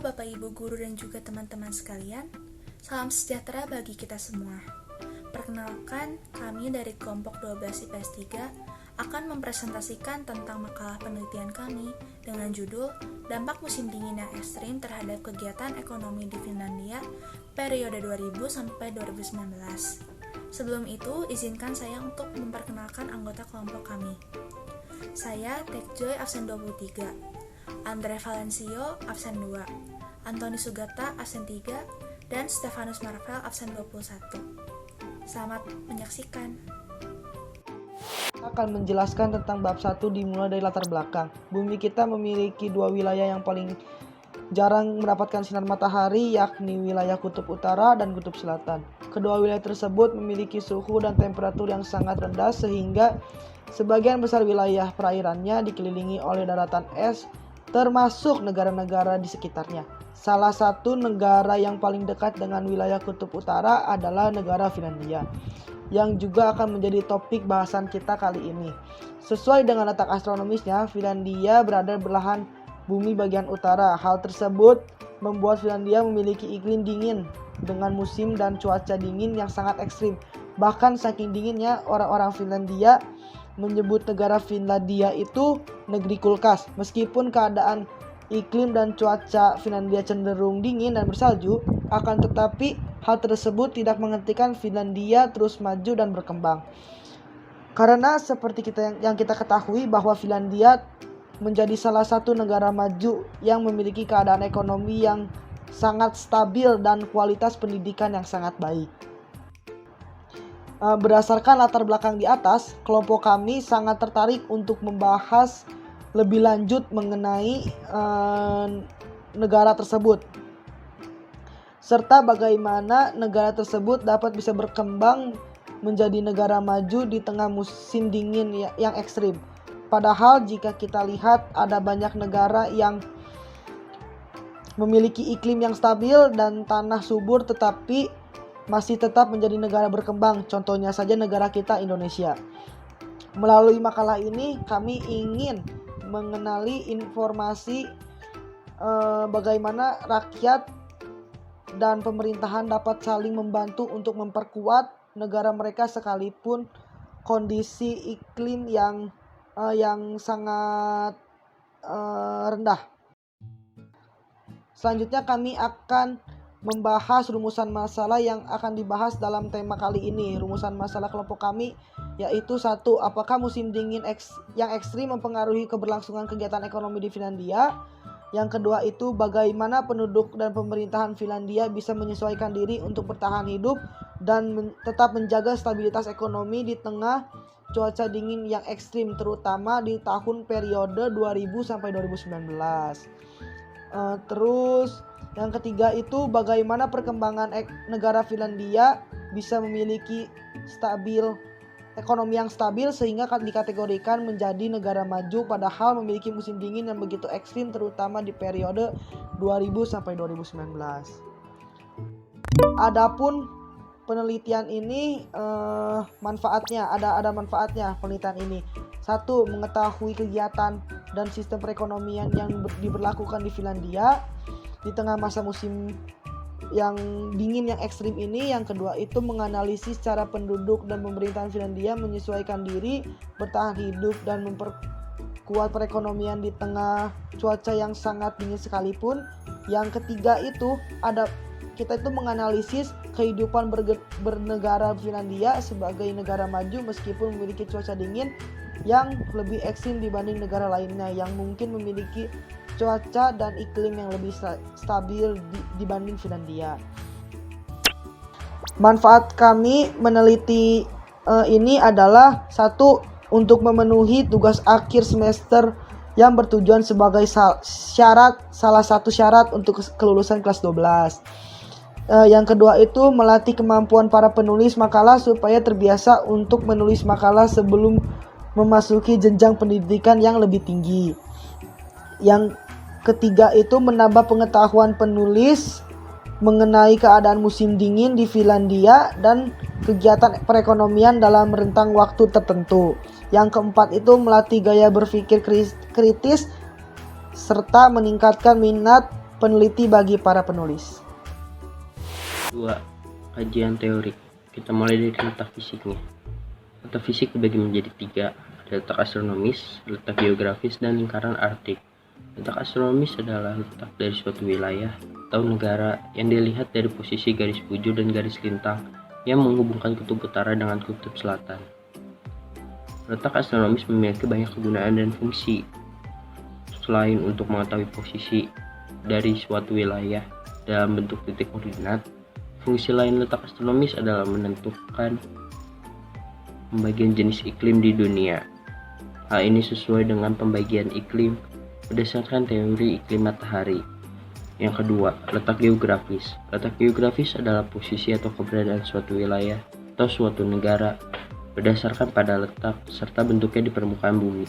Bapak Ibu Guru dan juga teman-teman sekalian. Salam sejahtera bagi kita semua. Perkenalkan, kami dari kelompok 12 IPS 3 akan mempresentasikan tentang makalah penelitian kami dengan judul Dampak Musim Dingin yang Ekstrim terhadap Kegiatan Ekonomi di Finlandia periode 2000 sampai 2019. Sebelum itu, izinkan saya untuk memperkenalkan anggota kelompok kami. Saya Tekjoy absen 23, Andre Valencio absen 2, Antoni Sugata absen 3, dan Stefanus Marvel absen 21. Selamat menyaksikan. Akan menjelaskan tentang bab 1 dimulai dari latar belakang. Bumi kita memiliki dua wilayah yang paling jarang mendapatkan sinar matahari, yakni wilayah kutub utara dan kutub selatan. Kedua wilayah tersebut memiliki suhu dan temperatur yang sangat rendah sehingga sebagian besar wilayah perairannya dikelilingi oleh daratan es, termasuk negara-negara di sekitarnya. Salah satu negara yang paling dekat dengan wilayah kutub utara adalah negara Finlandia, yang juga akan menjadi topik bahasan kita kali ini. Sesuai dengan letak astronomisnya, Finlandia berada di belahan bumi bagian utara. Hal tersebut membuat Finlandia memiliki iklim dingin dengan musim dan cuaca dingin yang sangat ekstrim. Bahkan saking dinginnya, orang-orang Finlandia menyebut negara Finlandia itu negeri kulkas. Meskipun keadaan iklim dan cuaca Finlandia cenderung dingin dan bersalju, akan tetapi hal tersebut tidak menghentikan Finlandia terus maju dan berkembang. Karena seperti yang kita ketahui bahwa Finlandia menjadi salah satu negara maju yang memiliki keadaan ekonomi yang sangat stabil dan kualitas pendidikan yang sangat baik. Berdasarkan latar belakang di atas, kelompok kami sangat tertarik untuk membahas lebih lanjut mengenai negara tersebut, serta bagaimana negara tersebut dapat bisa berkembang menjadi negara maju di tengah musim dingin yang ekstrim. Padahal jika kita lihat ada banyak negara yang memiliki iklim yang stabil dan tanah subur tetapi masih tetap menjadi negara berkembang. Contohnya saja negara kita Indonesia. Melalui makalah ini kami ingin mengenali informasi bagaimana rakyat dan pemerintahan dapat saling membantu untuk memperkuat negara mereka sekalipun kondisi iklim yang sangat rendah. Selanjutnya kami akan membahas rumusan masalah yang akan dibahas dalam tema kali ini. Rumusan masalah kelompok kami yaitu 1. Apakah musim dingin yang ekstrim mempengaruhi keberlangsungan kegiatan ekonomi di Finlandia? Yang kedua itu bagaimana penduduk dan pemerintahan Finlandia bisa menyesuaikan diri untuk bertahan hidup dan tetap menjaga stabilitas ekonomi di tengah cuaca dingin yang ekstrim, terutama di tahun periode 2000 sampai 2019. Terus yang ketiga itu bagaimana perkembangan negara Finlandia bisa memiliki ekonomi yang stabil sehingga dikategorikan menjadi negara maju padahal memiliki musim dingin yang begitu ekstrim, terutama di periode 2000 sampai 2019. Adapun penelitian ini manfaatnya ada manfaatnya penelitian ini. 1. Mengetahui kegiatan dan sistem perekonomian yang diberlakukan di Finlandia di tengah masa musim yang dingin yang ekstrim ini. Yang kedua itu menganalisis cara penduduk dan pemerintahan Finlandia menyesuaikan diri, bertahan hidup dan memperkuat perekonomian di tengah cuaca yang sangat dingin sekalipun. Yang ketiga itu kita itu menganalisis kehidupan bernegara Finlandia sebagai negara maju meskipun memiliki cuaca dingin yang lebih ekstrim dibanding negara lainnya yang mungkin memiliki cuaca dan iklim yang lebih stabil dibanding Finlandia. Manfaat kami meneliti ini adalah 1. Untuk memenuhi tugas akhir semester yang bertujuan sebagai salah satu syarat untuk kelulusan kelas 12. Yang kedua itu melatih kemampuan para penulis makalah supaya terbiasa untuk menulis makalah sebelum memasuki jenjang pendidikan yang lebih tinggi. Yang ketiga itu menambah pengetahuan penulis mengenai keadaan musim dingin di Finlandia dan kegiatan perekonomian dalam rentang waktu tertentu. Yang keempat itu melatih gaya berpikir kritis serta meningkatkan minat peneliti bagi para penulis. 2. Kajian teori. Kita mulai dari letak fisiknya. Letak fisik dibagi menjadi 3. Ada letak astronomis, letak geografis, dan lingkaran arktik. Letak astronomis adalah letak dari suatu wilayah atau negara yang dilihat dari posisi garis bujur dan garis lintang yang menghubungkan kutub utara dengan kutub selatan. Letak astronomis memiliki banyak kegunaan dan fungsi. Selain untuk mengetahui posisi dari suatu wilayah dalam bentuk titik koordinat, fungsi lain letak astronomis adalah menentukan pembagian jenis iklim di dunia. Hal ini sesuai dengan pembagian iklim berdasarkan teori iklim matahari. Yang kedua, letak geografis. Letak geografis adalah posisi atau keberadaan suatu wilayah atau suatu negara berdasarkan pada letak serta bentuknya di permukaan bumi.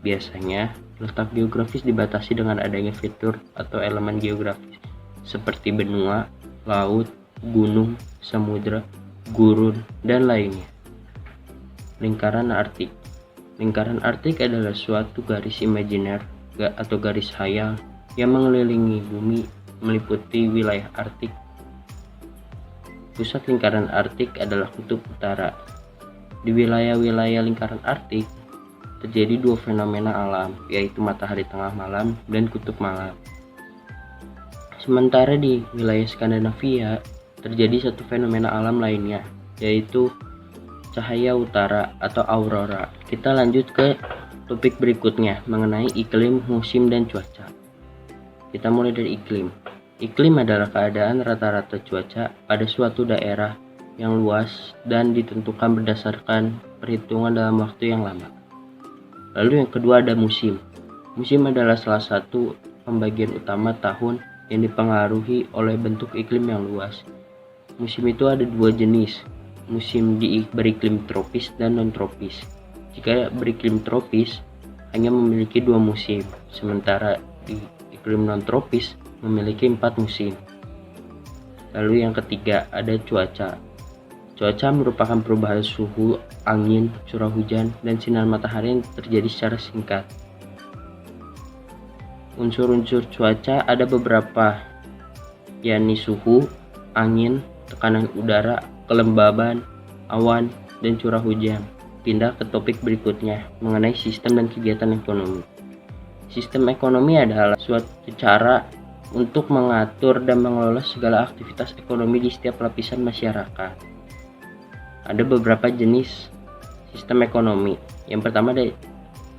Biasanya, letak geografis dibatasi dengan adanya fitur atau elemen geografis seperti benua, laut, gunung, samudra, gurun, dan lainnya. Lingkaran arktik. Lingkaran arktik adalah suatu garis imajiner atau garis hayal yang mengelilingi bumi meliputi wilayah Arktik. Pusat lingkaran Arktik adalah kutub utara. Di wilayah-wilayah lingkaran Arktik terjadi dua fenomena alam, yaitu matahari tengah malam dan kutub malam. Sementara di wilayah Skandinavia terjadi satu fenomena alam lainnya, yaitu cahaya utara atau aurora. Kita lanjut ke topik berikutnya mengenai iklim, musim, dan cuaca. Kita mulai dari iklim. Iklim adalah keadaan rata-rata cuaca pada suatu daerah yang luas dan ditentukan berdasarkan perhitungan dalam waktu yang lama. Lalu yang kedua ada musim. Musim adalah salah satu pembagian utama tahun yang dipengaruhi oleh bentuk iklim yang luas. Musim itu ada dua jenis, musim beriklim tropis dan non-tropis. Jika beriklim tropis hanya memiliki 2 musim, sementara di iklim non-tropis memiliki 4 musim. Lalu yang ketiga ada cuaca. Cuaca merupakan perubahan suhu, angin, curah hujan, dan sinar matahari yang terjadi secara singkat. Unsur-unsur cuaca ada beberapa, yakni suhu, angin, tekanan udara, kelembaban, awan, dan curah hujan. Pindah ke topik berikutnya mengenai sistem dan kegiatan ekonomi. Sistem ekonomi adalah suatu cara untuk mengatur dan mengelola segala aktivitas ekonomi di setiap lapisan masyarakat. Ada beberapa jenis sistem ekonomi. Yang pertama ada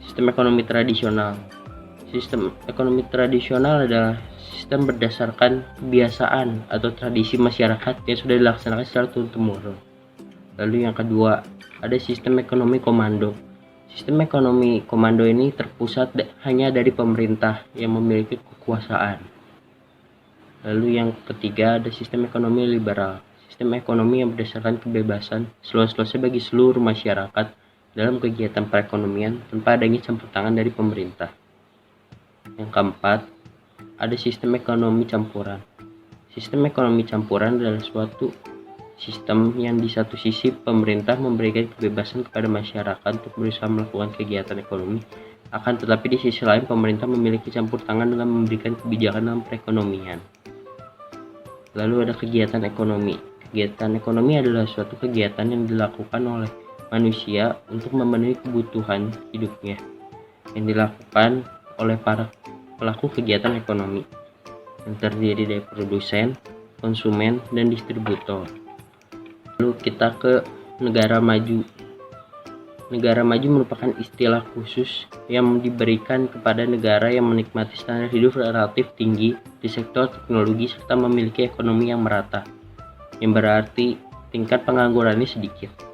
sistem ekonomi tradisional. Sistem ekonomi tradisional adalah sistem berdasarkan kebiasaan atau tradisi masyarakat yang sudah dilaksanakan secara turun-temurun. Lalu yang kedua, ada sistem ekonomi komando. Sistem ekonomi komando ini terpusat hanya dari pemerintah yang memiliki kekuasaan. Lalu yang ketiga, ada sistem ekonomi liberal. Sistem ekonomi yang berdasarkan kebebasan seluas-luasnya bagi seluruh masyarakat dalam kegiatan perekonomian tanpa adanya campur tangan dari pemerintah. Yang keempat, ada sistem ekonomi campuran. Sistem ekonomi campuran adalah suatu sistem yang di satu sisi pemerintah memberikan kebebasan kepada masyarakat untuk berusaha melakukan kegiatan ekonomi, akan tetapi di sisi lain pemerintah memiliki campur tangan dalam memberikan kebijakan dalam perekonomian. Lalu ada kegiatan ekonomi. Kegiatan ekonomi adalah suatu kegiatan yang dilakukan oleh manusia untuk memenuhi kebutuhan hidupnya, yang dilakukan oleh para pelaku kegiatan ekonomi, yang terdiri dari produsen, konsumen, dan distributor. Lalu kita ke negara maju. Negara maju merupakan istilah khusus yang diberikan kepada negara yang menikmati standar hidup relatif tinggi di sektor teknologi serta memiliki ekonomi yang merata, yang berarti tingkat penganggurannya sedikit.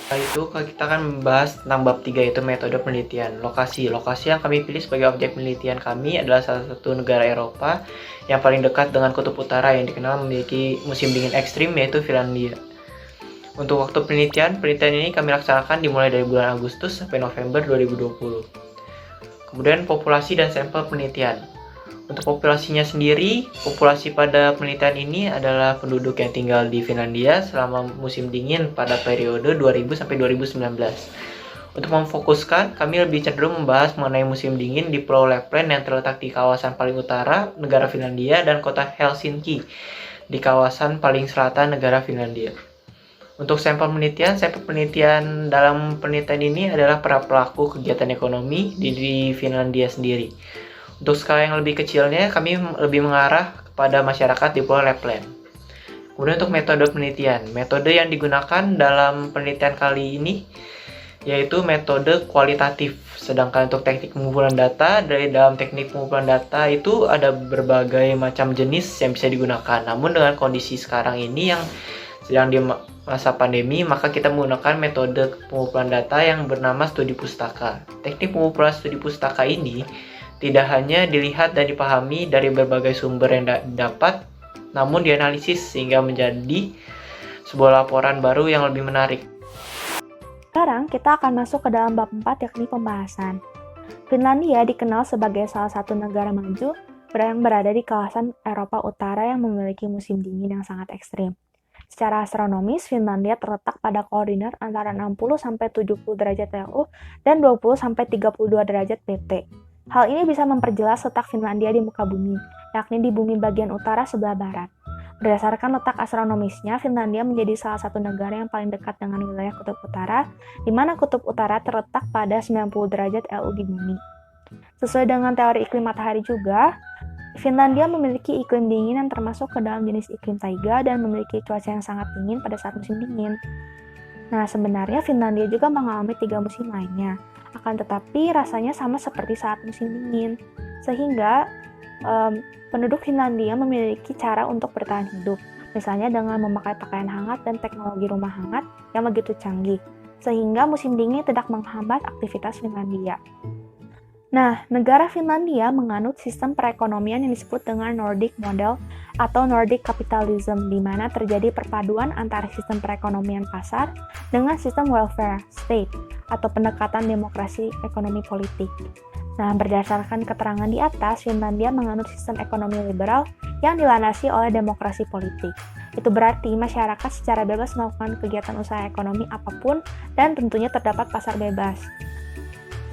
Setelah itu kita akan membahas tentang bab 3, yaitu metode penelitian. Lokasi yang kami pilih sebagai objek penelitian kami adalah salah satu negara Eropa yang paling dekat dengan kutub utara yang dikenal memiliki musim dingin ekstrim, yaitu Finlandia. Untuk waktu penelitian ini kami laksanakan dimulai dari bulan Agustus sampai November 2020. Kemudian populasi dan sampel penelitian. Untuk populasinya sendiri, populasi pada penelitian ini adalah penduduk yang tinggal di Finlandia selama musim dingin pada periode 2000 sampai 2019. Untuk memfokuskan, kami lebih cenderung membahas mengenai musim dingin di Pulau Lapland yang terletak di kawasan paling utara negara Finlandia dan kota Helsinki di kawasan paling selatan negara Finlandia. Untuk sampel penelitian dalam penelitian ini adalah para pelaku kegiatan ekonomi di Finlandia sendiri. Untuk skala yang lebih kecilnya, kami lebih mengarah kepada masyarakat di Pulau Lapland. Kemudian untuk metode penelitian. Metode yang digunakan dalam penelitian kali ini yaitu metode kualitatif. Sedangkan untuk teknik pengumpulan data, dari dalam teknik pengumpulan data itu ada berbagai macam jenis yang bisa digunakan. Namun dengan kondisi sekarang ini yang sedang di masa pandemi, maka kita menggunakan metode pengumpulan data yang bernama studi pustaka. Teknik pengumpulan studi pustaka ini tidak hanya dilihat dan dipahami dari berbagai sumber yang dapat, namun dianalisis sehingga menjadi sebuah laporan baru yang lebih menarik. Sekarang kita akan masuk ke dalam bab 4 yakni pembahasan. Finlandia dikenal sebagai salah satu negara maju yang berada di kawasan Eropa Utara yang memiliki musim dingin yang sangat ekstrim. Secara astronomis, Finlandia terletak pada koordinat antara 60-70 derajat TU dan 20-32 derajat PT. Hal ini bisa memperjelas letak Finlandia di muka bumi, yakni di bumi bagian utara sebelah barat. Berdasarkan letak astronomisnya, Finlandia menjadi salah satu negara yang paling dekat dengan wilayah Kutub Utara, di mana Kutub Utara terletak pada 90 derajat LU di bumi. Sesuai dengan teori iklim matahari juga, Finlandia memiliki iklim dingin yang termasuk ke dalam jenis iklim taiga dan memiliki cuaca yang sangat dingin pada saat musim dingin. Nah, sebenarnya Finlandia juga mengalami 3 musim lainnya, akan tetapi rasanya sama seperti saat musim dingin, sehingga penduduk Finlandia memiliki cara untuk bertahan hidup, misalnya dengan memakai pakaian hangat dan teknologi rumah hangat yang begitu canggih, sehingga musim dingin tidak menghambat aktivitas Finlandia. Nah, negara Finlandia menganut sistem perekonomian yang disebut dengan Nordic Model atau Nordic Capitalism, di mana terjadi perpaduan antara sistem perekonomian pasar dengan sistem welfare state atau pendekatan demokrasi ekonomi politik. Nah, berdasarkan keterangan di atas, Finlandia menganut sistem ekonomi liberal yang dilandasi oleh demokrasi politik. Itu berarti masyarakat secara bebas melakukan kegiatan usaha ekonomi apapun dan tentunya terdapat pasar bebas.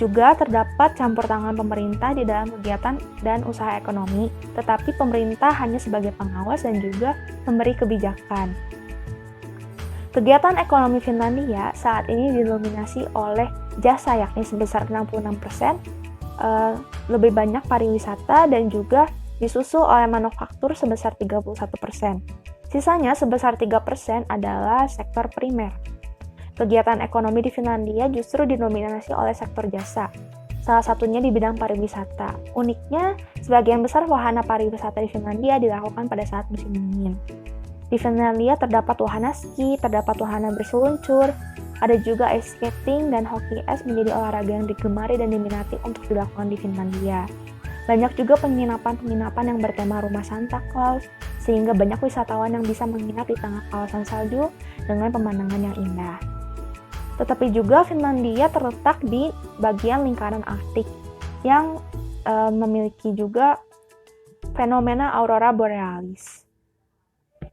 Juga terdapat campur tangan pemerintah di dalam kegiatan dan usaha ekonomi, tetapi pemerintah hanya sebagai pengawas dan juga memberi kebijakan. Kegiatan ekonomi Finlandia saat ini didominasi oleh jasa yakni sebesar 66%, lebih banyak pariwisata dan juga disusul oleh manufaktur sebesar 31%. Sisanya sebesar 3% adalah sektor primer. Kegiatan ekonomi di Finlandia justru didominasi oleh sektor jasa, salah satunya di bidang pariwisata. Uniknya, sebagian besar wahana pariwisata di Finlandia dilakukan pada saat musim dingin. Di Finlandia terdapat wahana ski, terdapat wahana berseluncur, ada juga ice skating dan hoki es menjadi olahraga yang digemari dan diminati untuk dilakukan di Finlandia. Banyak juga penginapan-penginapan yang bertema rumah Santa Claus, sehingga banyak wisatawan yang bisa menginap di tengah kawasan salju dengan pemandangan yang indah. Tetapi juga Finlandia terletak di bagian lingkaran Arktik yang memiliki juga fenomena aurora borealis.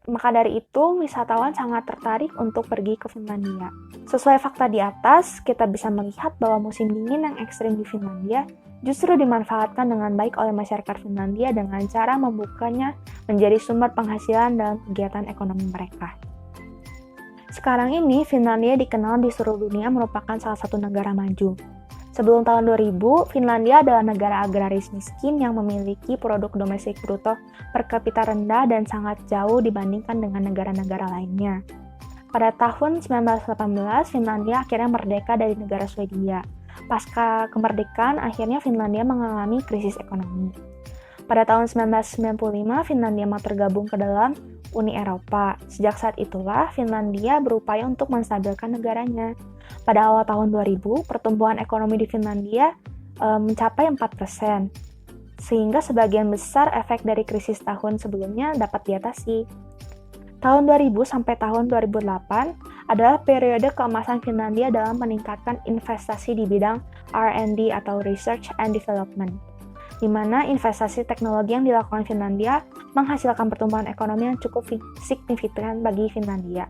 Maka dari itu, wisatawan sangat tertarik untuk pergi ke Finlandia. Sesuai fakta di atas, kita bisa melihat bahwa musim dingin yang ekstrim di Finlandia justru dimanfaatkan dengan baik oleh masyarakat Finlandia dengan cara membukanya menjadi sumber penghasilan dalam kegiatan ekonomi mereka. Sekarang ini, Finlandia dikenal di seluruh dunia merupakan salah satu negara maju. Sebelum tahun 2000, Finlandia adalah negara agraris miskin yang memiliki produk domestik bruto per kapita rendah dan sangat jauh dibandingkan dengan negara-negara lainnya. Pada tahun 1918, Finlandia akhirnya merdeka dari negara Swedia. Pasca kemerdekaan, akhirnya Finlandia mengalami krisis ekonomi. Pada tahun 1995, Finlandia mau tergabung ke dalam Uni Eropa. Sejak saat itulah, Finlandia berupaya untuk menstabilkan negaranya. Pada awal tahun 2000, pertumbuhan ekonomi di Finlandia mencapai 4%, sehingga sebagian besar efek dari krisis tahun sebelumnya dapat diatasi. Tahun 2000 sampai tahun 2008 adalah periode keemasan Finlandia dalam meningkatkan investasi di bidang R&D atau Research and Development, di mana investasi teknologi yang dilakukan Finlandia menghasilkan pertumbuhan ekonomi yang cukup signifikan bagi Finlandia.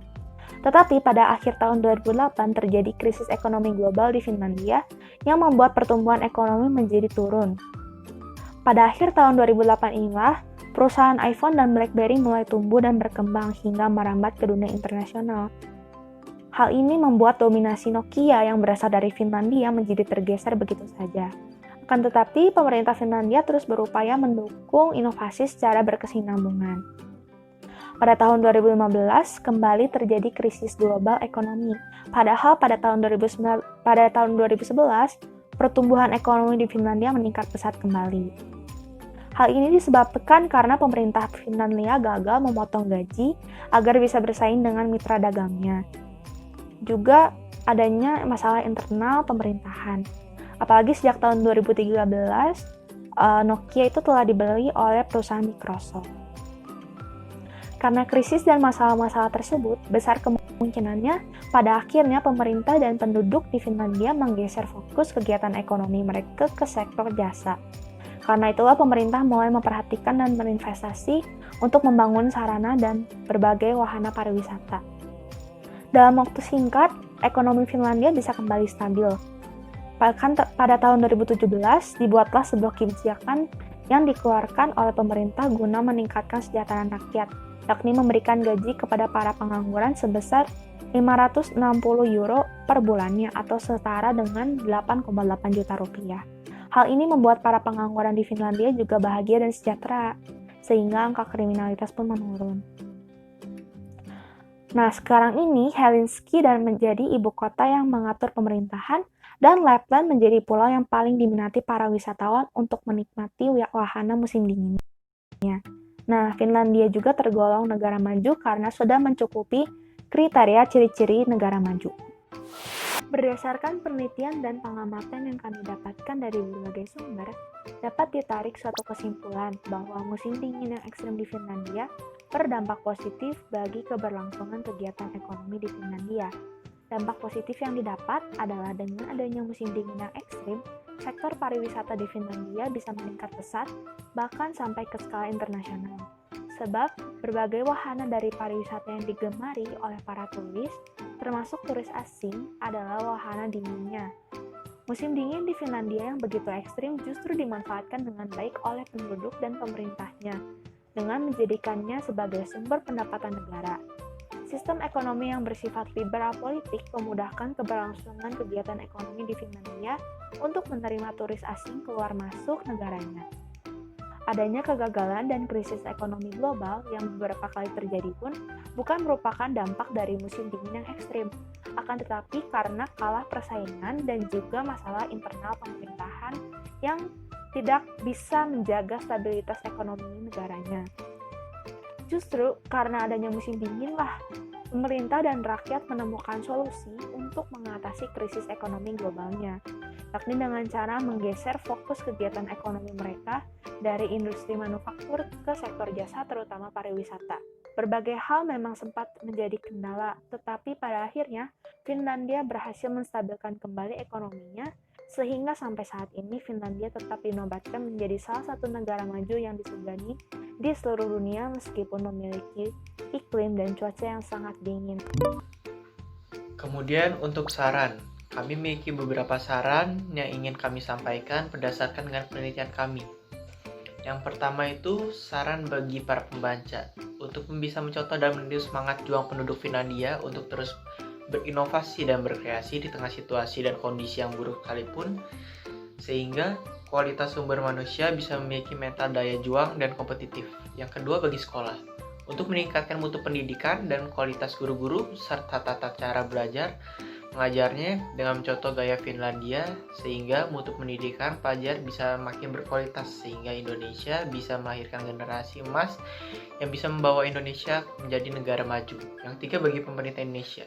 Tetapi pada akhir tahun 2008 terjadi krisis ekonomi global di Finlandia yang membuat pertumbuhan ekonomi menjadi turun. Pada akhir tahun 2008 inilah, perusahaan iPhone dan BlackBerry mulai tumbuh dan berkembang hingga merambat ke dunia internasional. Hal ini membuat dominasi Nokia yang berasal dari Finlandia menjadi tergeser begitu saja. Akan tetapi, pemerintah Finlandia terus berupaya mendukung inovasi secara berkesinambungan. Pada tahun 2015, kembali terjadi krisis global ekonomi. Padahal pada tahun 2011, pertumbuhan ekonomi di Finlandia meningkat pesat kembali. Hal ini disebabkan karena pemerintah Finlandia gagal memotong gaji agar bisa bersaing dengan mitra dagangnya. Juga adanya masalah internal pemerintahan. Apalagi sejak tahun 2013, Nokia itu telah dibeli oleh perusahaan Microsoft. Karena krisis dan masalah-masalah tersebut, besar kemungkinannya pada akhirnya pemerintah dan penduduk di Finlandia menggeser fokus kegiatan ekonomi mereka ke sektor jasa. Karena itulah pemerintah mulai memperhatikan dan berinvestasi untuk membangun sarana dan berbagai wahana pariwisata. Dalam waktu singkat, ekonomi Finlandia bisa kembali stabil. Bahkan pada tahun 2017, dibuatlah sebuah kebijakan yang dikeluarkan oleh pemerintah guna meningkatkan kesejahteraan rakyat, yakni memberikan gaji kepada para pengangguran sebesar 560 euro per bulannya atau setara dengan 8,8 juta rupiah. Hal ini membuat para pengangguran di Finlandia juga bahagia dan sejahtera, sehingga angka kriminalitas pun menurun. Nah, sekarang ini Helsinki dan menjadi ibu kota yang mengatur pemerintahan, dan Lapland menjadi pulau yang paling diminati para wisatawan untuk menikmati wahana musim dinginnya. Nah, Finlandia juga tergolong negara maju karena sudah mencukupi kriteria ciri-ciri negara maju. Berdasarkan penelitian dan pengamatan yang kami dapatkan dari berbagai sumber, dapat ditarik suatu kesimpulan bahwa musim dingin yang ekstrem di Finlandia berdampak positif bagi keberlangsungan kegiatan ekonomi di Finlandia. Dampak positif yang didapat adalah dengan adanya musim dingin yang ekstrim, sektor pariwisata di Finlandia bisa meningkat pesat, bahkan sampai ke skala internasional. Sebab, berbagai wahana dari pariwisata yang digemari oleh para turis, termasuk turis asing, adalah wahana dinginnya. Musim dingin di Finlandia yang begitu ekstrim justru dimanfaatkan dengan baik oleh penduduk dan pemerintahnya, dengan menjadikannya sebagai sumber pendapatan negara. Sistem ekonomi yang bersifat liberal politik memudahkan keberlangsungan kegiatan ekonomi di Finlandia untuk menerima turis asing keluar masuk negaranya. Adanya kegagalan dan krisis ekonomi global yang beberapa kali terjadi pun bukan merupakan dampak dari musim dingin yang ekstrim, akan tetapi karena kalah persaingan dan juga masalah internal pemerintahan yang tidak bisa menjaga stabilitas ekonomi negaranya. Justru karena adanya musim dingin lah, pemerintah dan rakyat menemukan solusi untuk mengatasi krisis ekonomi globalnya, yakni dengan cara menggeser fokus kegiatan ekonomi mereka dari industri manufaktur ke sektor jasa terutama pariwisata. Berbagai hal memang sempat menjadi kendala, tetapi pada akhirnya Finlandia berhasil menstabilkan kembali ekonominya sehingga sampai saat ini Finlandia tetap dinobatkan menjadi salah satu negara maju yang disegani di seluruh dunia meskipun memiliki iklim dan cuaca yang sangat dingin. Kemudian untuk saran, kami memiliki beberapa saran yang ingin kami sampaikan berdasarkan dengan penelitian kami. Yang pertama itu saran bagi para pembaca untuk bisa mencontoh dan meniru semangat juang penduduk Finlandia untuk terus berinovasi dan berkreasi di tengah situasi dan kondisi yang buruk sekalipun, sehingga kualitas sumber manusia bisa memiliki mental daya juang dan kompetitif. Yang kedua bagi sekolah, untuk meningkatkan mutu pendidikan dan kualitas guru-guru serta tata cara belajar mengajarnya dengan mencontoh gaya Finlandia, sehingga mutu pendidikan pelajar bisa makin berkualitas sehingga Indonesia bisa melahirkan generasi emas yang bisa membawa Indonesia menjadi negara maju. Yang tiga bagi pemerintah Indonesia,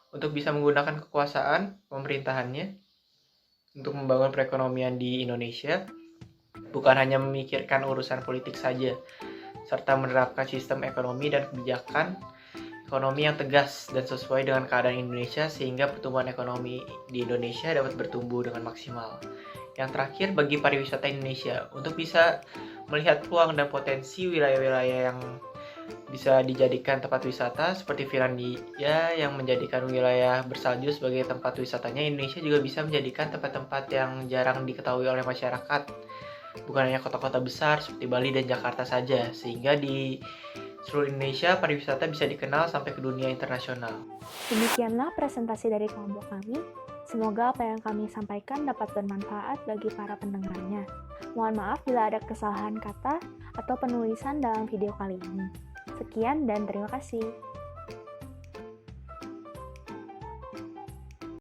untuk bisa menggunakan kekuasaan pemerintahannya untuk membangun perekonomian di Indonesia, bukan hanya memikirkan urusan politik saja, serta menerapkan sistem ekonomi dan kebijakan ekonomi yang tegas dan sesuai dengan keadaan Indonesia sehingga pertumbuhan ekonomi di Indonesia dapat bertumbuh dengan maksimal. Yang terakhir bagi pariwisata Indonesia, untuk bisa melihat peluang dan potensi wilayah-wilayah yang bisa dijadikan tempat wisata seperti Finlandia yang menjadikan wilayah bersalju sebagai tempat wisatanya. Indonesia juga bisa menjadikan tempat-tempat yang jarang diketahui oleh masyarakat, bukan hanya kota-kota besar seperti Bali dan Jakarta saja, sehingga di seluruh Indonesia pariwisata bisa dikenal sampai ke dunia internasional. Demikianlah presentasi dari kelompok kami. Semoga apa yang kami sampaikan dapat bermanfaat bagi para pendengarnya. Mohon maaf bila ada kesalahan kata atau penulisan dalam video kali ini. Sekian dan terima kasih.